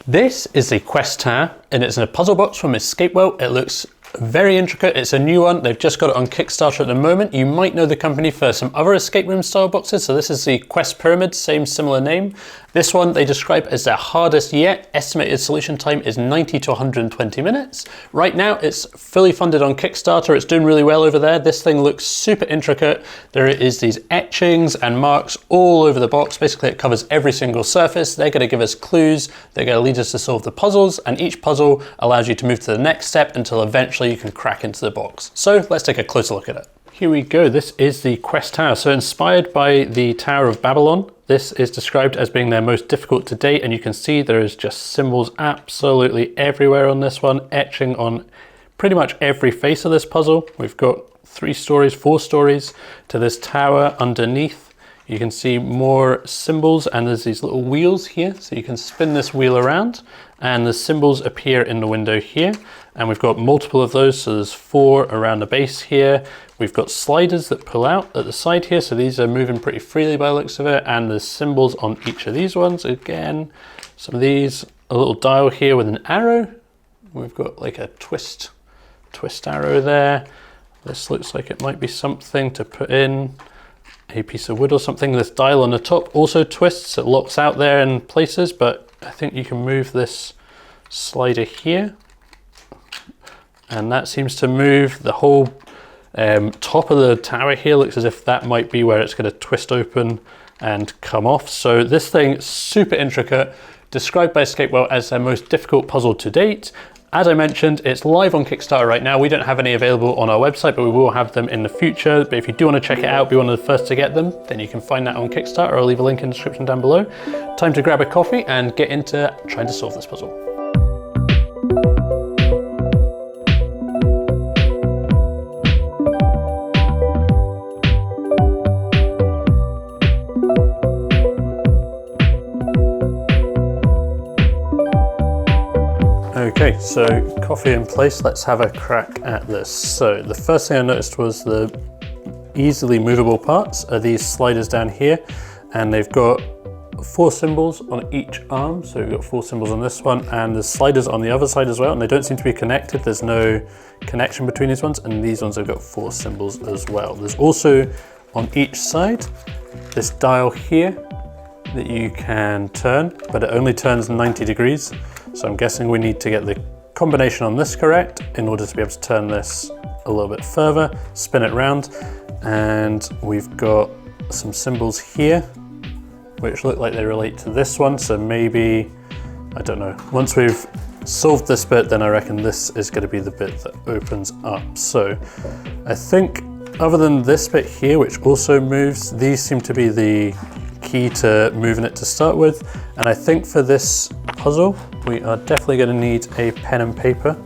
This is the Quest Tower, and it's in a puzzle box from Escapewelt. It looks very intricate. It's a new one. They've just got it on Kickstarter at the moment. You might know the company for some other escape room style boxes. So this is the Quest Pyramid, same similar name. This one they describe as their hardest yet. Estimated solution time is 90 to 120 minutes. Right now it's fully funded on Kickstarter. It's doing really well over there. This thing looks super intricate. There is these etchings and marks all over the box. Basically it covers every single surface. They're going to give us clues. They're going to lead us to solve the puzzles, and each puzzle allows you to move to the next step until eventually you can crack into the box. So let's take a closer look at it. Here we go. This is the Quest Tower. So inspired by the Tower of Babylon, this is described as being their most difficult to date, and you can see there is just symbols absolutely everywhere on this one, etching on pretty much every face of this puzzle. We've got 4 stories to this tower underneath. You can see more symbols, and there's these little wheels here, so you can spin this wheel around and the symbols appear in the window here, and we've got multiple of those, so there's 4 around the base here. We've got sliders that pull out at the side here, so these are moving pretty freely by the looks of it, and there's symbols on each of these ones. Again, some of these, a little dial here with an arrow. We've got like a twist arrow there. This looks like it might be something to put in a piece of wood or something. This dial on the top also twists, it locks out there in places, but I think you can move this slider here, and that seems to move the whole top of the tower here. Looks as if that might be where it's going to twist open and come off. So this thing is super intricate, described by Escapewelt as their most difficult puzzle to date. As I mentioned, it's live on Kickstarter right now. We don't have any available on our website, but we will have them in the future. But if you do want to check it out, be one of the first to get them, then you can find that on Kickstarter. I'll leave a link in the description down below. Time to grab a coffee and get into trying to solve this puzzle. Okay, so coffee in place, let's have a crack at this. So the first thing I noticed was the easily movable parts are these sliders down here, and they've got 4 symbols on each arm. So we've got 4 symbols on this one, and there's sliders on the other side as well, and they don't seem to be connected. There's no connection between these ones, and these ones have got 4 symbols as well. There's also on each side this dial here that you can turn, but it only turns 90 degrees. So I'm guessing we need to get the combination on this correct in order to be able to turn this a little bit further, spin it round, and we've got some symbols here which look like they relate to this one. So maybe, I don't know, once we've solved this bit, then I reckon this is going to be the bit that opens up. So I think other than this bit here, which also moves, these seem to be the key to moving it to start with. And I think for this puzzle, we are definitely going to need a pen and paper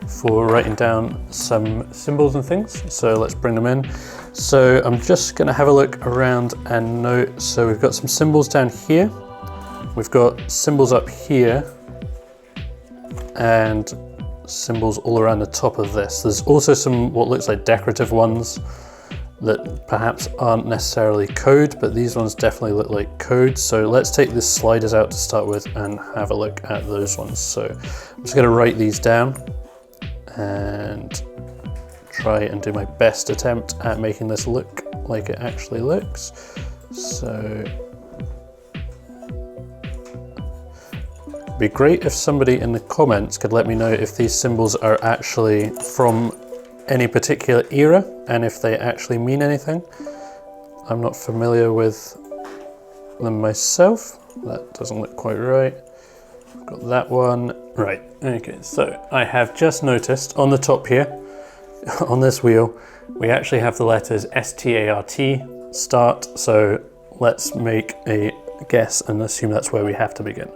for writing down some symbols and things. So let's bring them in. So I'm just going to have a look around and note. So we've got some symbols down here. We've got symbols up here and symbols all around the top of this. There's also some what looks like decorative ones that perhaps aren't necessarily code, but these ones definitely look like code. So let's take the sliders out to start with and have a look at those ones. So I'm just going to write these down and try and do my best attempt at making this look like it actually looks. So it'd be great if somebody in the comments could let me know if these symbols are actually from any particular era and if they actually mean anything. I'm not familiar with them myself. That doesn't look quite right. I've got that one. Right, okay, so I have just noticed on the top here, on this wheel, we actually have the letters S-T-A-R-T, start. So let's make a guess and assume that's where we have to begin.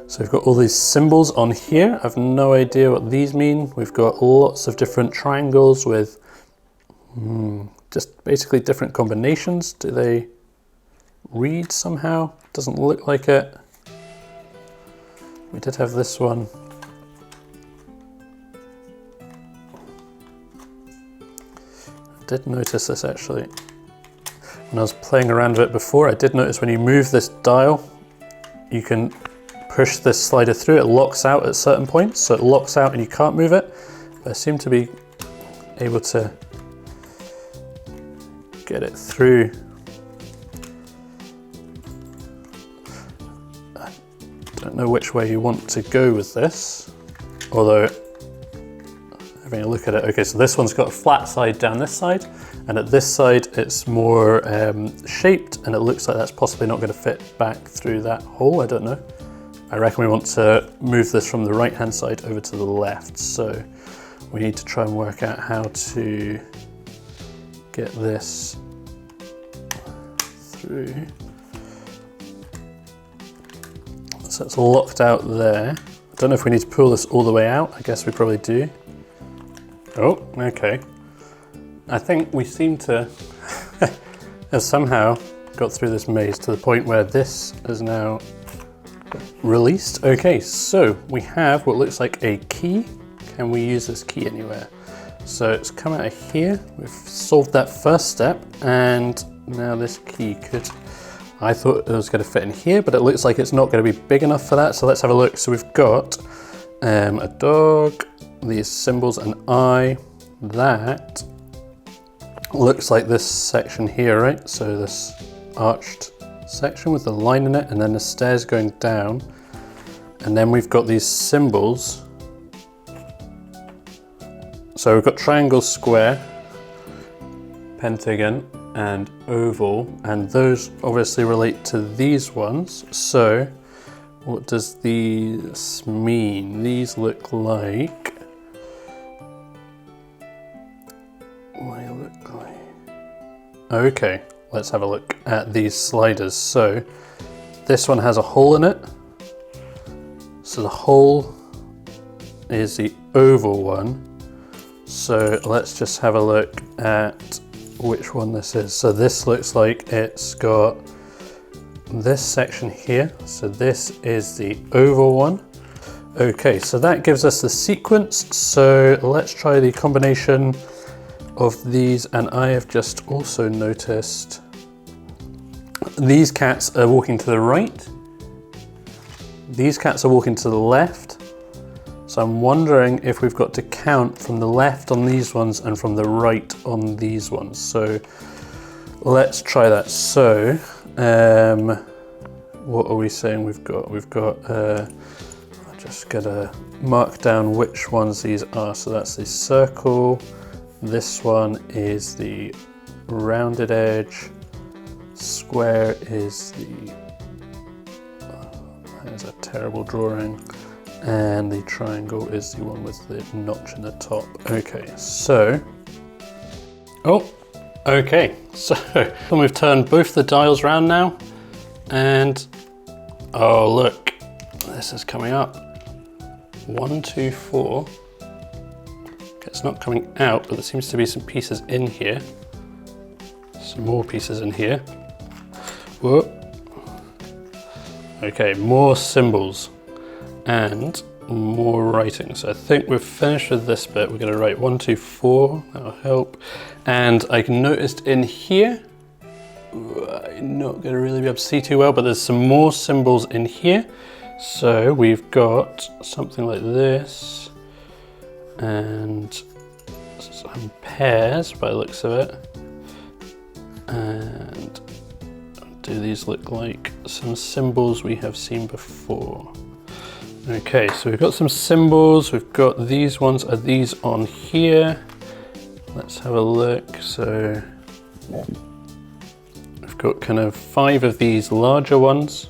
So we've got all these symbols on here. I've no idea what these mean. We've got lots of different triangles with just basically different combinations. Do they read somehow? Doesn't look like it. We did have this one. I did notice this actually. When I was playing around with it before, I did notice when you move this dial, you can push this slider through, it locks out at certain points, so it locks out and you can't move it. But I seem to be able to get it through. I don't know which way you want to go with this, although having a look at it, okay, so this one's got a flat side down this side, and at this side it's more shaped, and it looks like that's possibly not going to fit back through that hole, I don't know. I reckon we want to move this from the right hand side over to the left, so we need to try and work out how to get this through. So it's locked out there. I don't know if we need to pull this all the way out, I guess we probably do. Oh, okay. I think we seem to have somehow got through this maze to the point where this is now released. Okay, so we have what looks like a key. Can we use this key anywhere? So it's come out of here. We've solved that first step, and now this key could, I thought it was going to fit in here, but it looks like it's not going to be big enough for that. So let's have a look. So we've got a dog, these symbols, an eye. That looks like this section here, right? So this arched section with the line in it, and then the stairs going down, and then we've got these symbols. So we've got triangle, square, pentagon, and oval, and those obviously relate to these ones. So what does these mean? These look like, okay, let's have a look at these sliders. So this one has a hole in it. So the hole is the oval one. So let's just have a look at which one this is. So this looks like it's got this section here. So this is the oval one. Okay, so that gives us the sequence. So let's try the combination of these, and I have just also noticed these cats are walking to the right. These cats are walking to the left. So I'm wondering if we've got to count from the left on these ones and from the right on these ones. So let's try that. So what are we saying we've got? We've got, I'm just gonna mark down which ones these are. So that's the circle. This one is the rounded edge. Square is the, that is a terrible drawing. And the triangle is the one with the notch in the top. Okay, so, okay, so we've turned both the dials around now, and oh look, this is coming up. 1, 2, 4. It's not coming out, but there seems to be some pieces in here. Some more pieces in here. Whoa. Okay, more symbols and more writing. So I think we've finished with this bit. We're going to write 1, 2, 4. That'll help. And I noticed in here, I'm not going to really be able to see too well, but there's some more symbols in here. So we've got something like this, and some pairs by the looks of it. And do these look like some symbols we have seen before? Okay, so we've got some symbols. We've got these ones. Are these on here? Let's have a look. So we've got kind of 5 of these larger ones,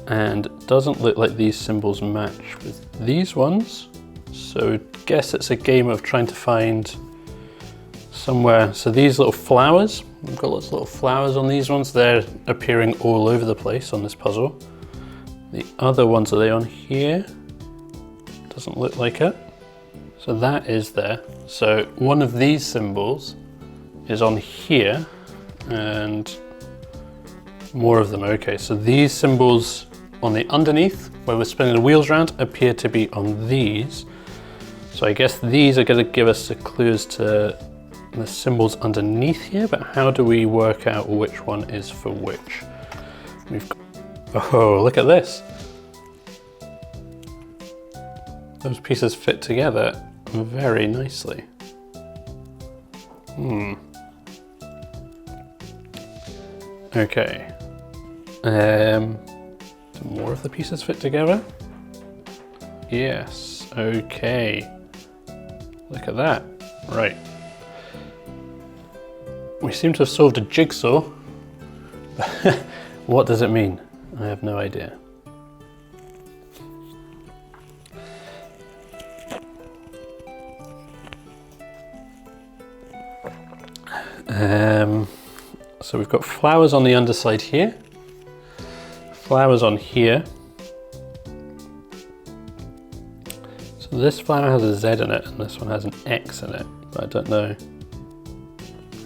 and it doesn't look like these symbols match with these ones. So I guess it's a game of trying to find somewhere. So these little flowers, we've got lots of little flowers on these ones. They're appearing all over the place on this puzzle. The other ones, are they on here? Doesn't look like it. So that is there. So one of these symbols is on here, and more of them. Okay, so these symbols on the underneath, where we're spinning the wheels around, appear to be on these. So I guess these are going to give us the clues to the symbols underneath here, but how do we work out which one is for which? We've got, oh, look at this. Those pieces fit together very nicely. Okay. Do more of the pieces fit together? Yes, okay. Look at that. Right. We seem to have solved a jigsaw. What does it mean? I have no idea. So we've got flowers on the underside here, flowers on here. So this flower has a Z in it and this one has an X in it, but I don't know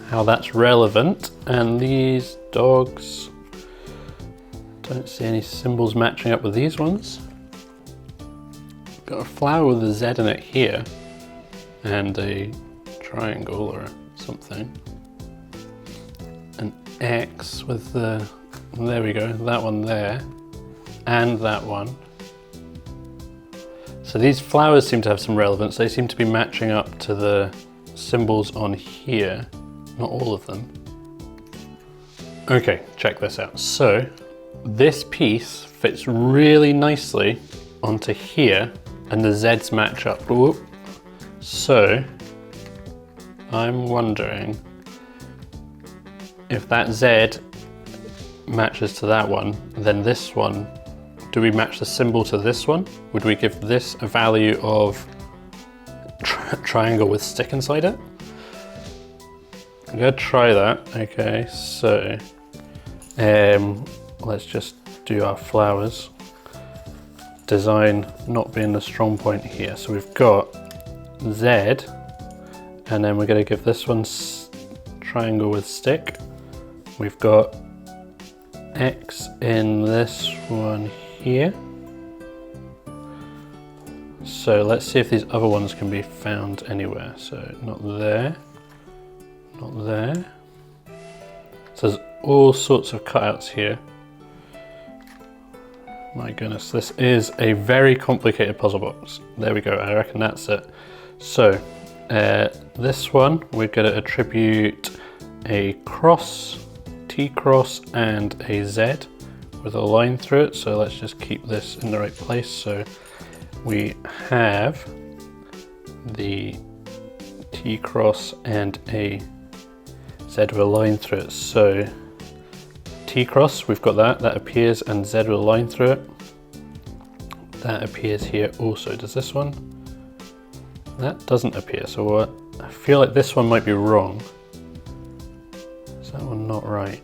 how that's relevant. And these dogs, don't see any symbols matching up with these ones. Got a flower with a Z in it here and a triangle or something. An X with the, there we go, that one there, and that one. So these flowers seem to have some relevance. They seem to be matching up to the symbols on here, not all of them. Okay, check this out. So this piece fits really nicely onto here, and the Z's match up. Whoop. So I'm wondering if that Z matches to that one, then this one, do we match the symbol to this one? Would we give this a value of triangle with stick inside it? I'm gonna try that. Okay, so let's just do our flowers. Design not being the strong point here. So we've got Z, and then we're gonna give this one triangle with stick. We've got X in this one here. So let's see if these other ones can be found anywhere. So not there, not there. So there's all sorts of cutouts here. My goodness, this is a very complicated puzzle box. There we go, I reckon that's it. So this one, we're gonna attribute a cross, T-cross, and a Z with a line through it. So let's just keep this in the right place. So we have the T-cross and a Z with a line through it. So T-cross, we've got that appears, and Z with a line through it. That appears here also. Does this one? That doesn't appear. So what? I feel like this one might be wrong. Is that one not right?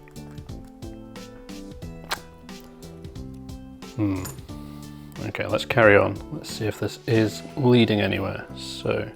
Okay, let's carry on. Let's see if this is leading anywhere. So,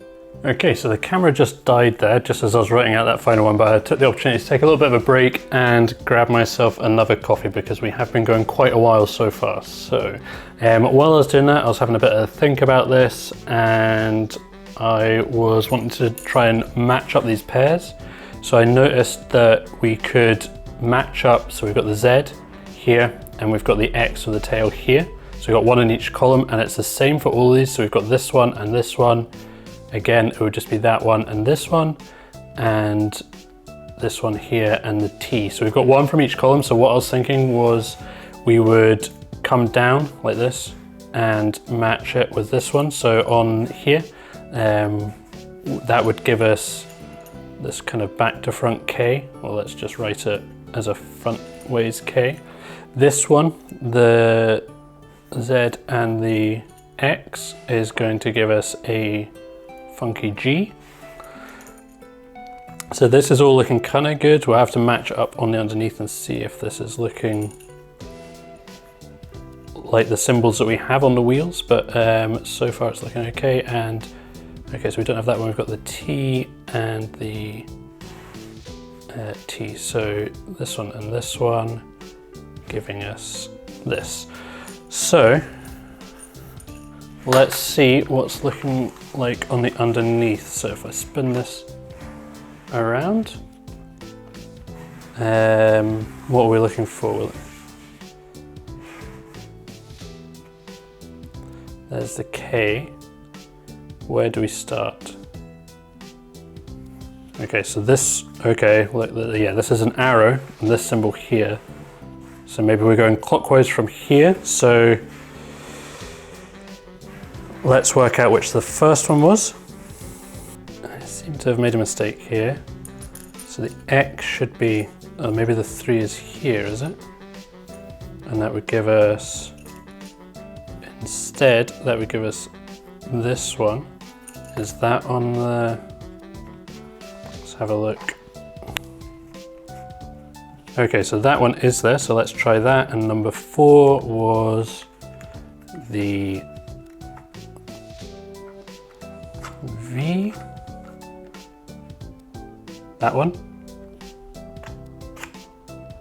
okay, so the camera just died there, just as I was writing out that final one, but I took the opportunity to take a little bit of a break and grab myself another coffee because we have been going quite a while so far. So, while I was doing that, I was having a bit of a think about this, and I was wanting to try and match up these pairs. So I noticed that we could match up, so we've got the Z here, and we've got the X with the tail here. So we've got one in each column, and it's the same for all these. So we've got this one and this one. Again, it would just be that one and this one here, and the T. So we've got one from each column. So what I was thinking was we would come down like this and match it with this one. So on here, that would give us this kind of back to front K. Well, let's just write it as a front ways K. This one, the Z and the X, is going to give us a funky G. So this is all looking kind of good. We'll have to match up on the underneath and see if this is looking like the symbols that we have on the wheels, but so far it's looking okay. And okay, so we don't have that one. We've got the T and the T. So this one and this one giving us this. So let's see what's looking like on the underneath. So if I spin this around. What are we looking for? There's the K. Where do we start? Okay, so this, okay, yeah, this is an arrow, and this symbol here. So maybe we're going clockwise from here. So let's work out which the first one was. I seem to have made a mistake here. So the X should be, oh, maybe the 3 is here, is it? And that would give us, instead, that would give us this one. Is that on the, let's have a look. Okay, so that one is there, so let's try that. And number 4 was the V. That one.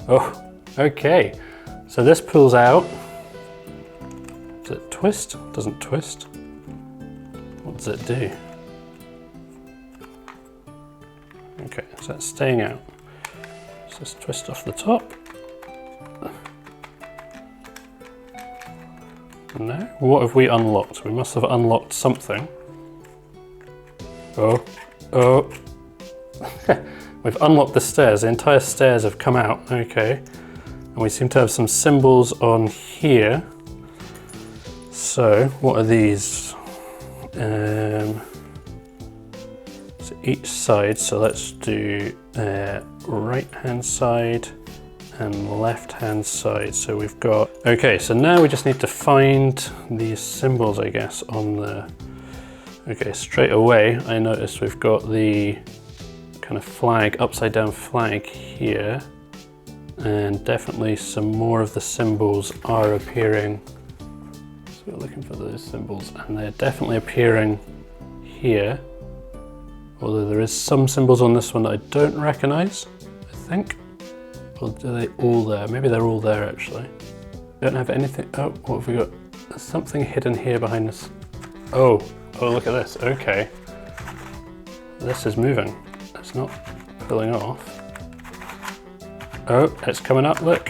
Oh, okay. So this pulls out. Does it twist? Doesn't twist. What does it do? Okay, so that's staying out. So let's twist off the top. No? What have we unlocked? We must have unlocked something. Oh, oh. We've unlocked the stairs. The entire stairs have come out. Okay. And we seem to have some symbols on here. So, what are these? So each side, so let's do right hand side and left hand side. So we've got, okay, so now we just need to find these symbols, I guess, on the, okay, straight away I noticed we've got the kind of flag, upside down flag here, and definitely some more of the symbols are appearing. So we're looking for those symbols, and they're definitely appearing here. Although there is some symbols on this one that I don't recognize, I think. Or are they all there? Maybe they're all there actually. Don't have anything, oh, what have we got? There's something hidden here behind us. Oh, look at this, okay. This is moving. It's not pulling off. Oh, it's coming up, look.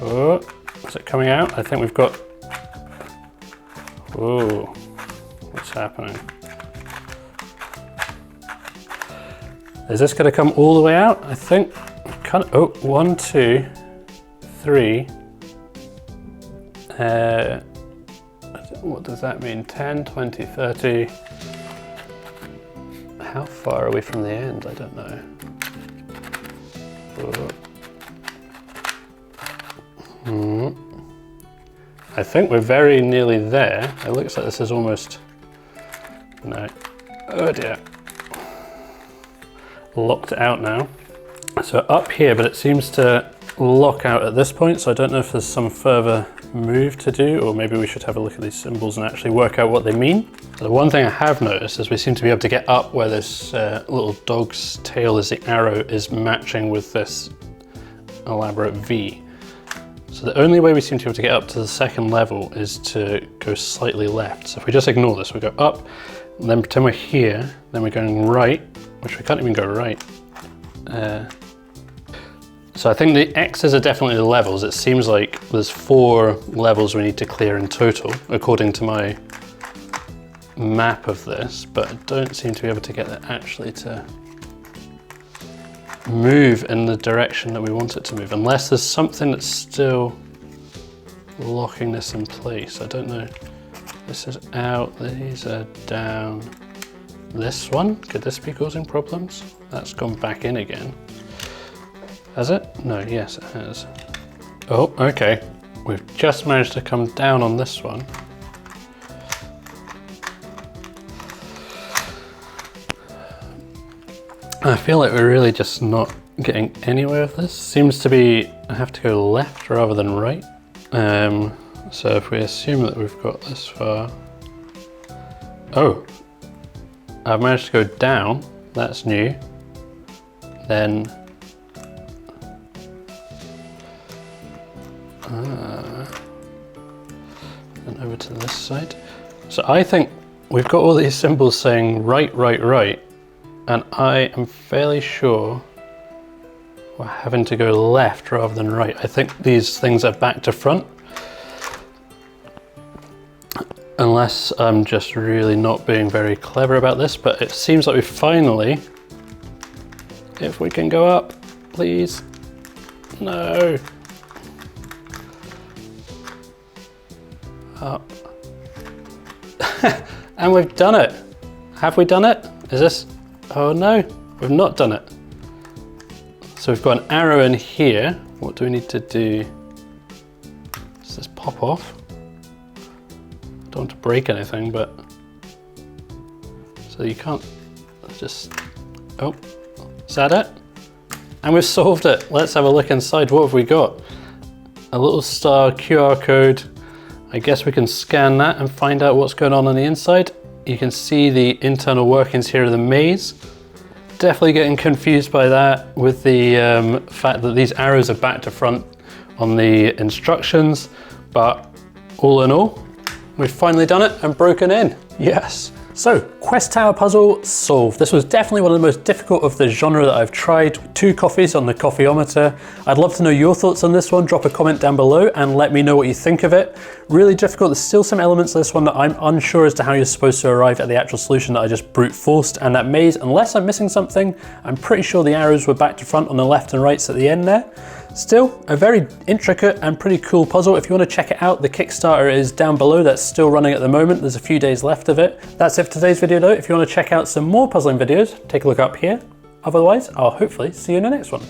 Oh, is it coming out? I think we've got, whoa, what's happening? Is this going to come all the way out? I think, oh, 1, 2, 3. What does that mean? 10, 20, 30. How far are we from the end? I don't know. I think we're very nearly there. It looks like this is almost, no. Oh dear. Locked out now. So up here, but it seems to lock out at this point, so I don't know if there's some further move to do, or maybe we should have a look at these symbols and actually work out what they mean. So the one thing I have noticed is we seem to be able to get up where this little dog's tail as the arrow is matching with this elaborate V. So the only way we seem to be able to get up to the second level is to go slightly left. So if we just ignore this, we go up, and then pretend we're here, then we're going right, which we can't even go right. So I think the X's are definitely the levels. It seems like there's 4 levels we need to clear in total, according to my map of this, but I don't seem to be able to get it actually to move in the direction that we want it to move, unless there's something that's still locking this in place. I don't know. This is out, these are down. This one, could this be causing problems? That's gone back in again. Has it? No, yes it has. Oh, okay. We've just managed to come down on this one. I feel like we're really just not getting anywhere with this. Seems to be, I have to go left rather than right. So if we assume that we've got this far. Oh, I've managed to go down, that's new. Then, and over to this side. So I think we've got all these symbols saying right, right, right, and I am fairly sure we're having to go left rather than right. I think these things are back to front. Unless I'm just really not being very clever about this, but it seems like we finally, if we can go up, please. No. Up. And we've done it. Have we done it? Is this, oh no, we've not done it. So we've got an arrow in here. What do we need to do? Does this pop off? I don't want to break anything, but so you can't just, oh, is that it? And we've solved it. Let's have a look inside. What have we got? A little star QR code. I guess we can scan that and find out what's going on the inside. You can see the internal workings here of the maze. Definitely getting confused by that with the fact that these arrows are back to front on the instructions, but all in all, we've finally done it and broken in. Yes. So, Quest Tower puzzle solved. This was definitely one of the most difficult of the genre that I've tried. 2 coffees on the coffeeometer. I'd love to know your thoughts on this one. Drop a comment down below and let me know what you think of it. Really difficult. There's still some elements of this one that I'm unsure as to how you're supposed to arrive at the actual solution that I just brute forced. And that maze, unless I'm missing something, I'm pretty sure the arrows were back to front on the left and rights at the end there. Still, a very intricate and pretty cool puzzle. If you want to check it out, the Kickstarter is down below. That's still running at the moment. There's a few days left of it. That's it for today's video though. If you want to check out some more puzzling videos, take a look up here. Otherwise, I'll hopefully see you in the next one.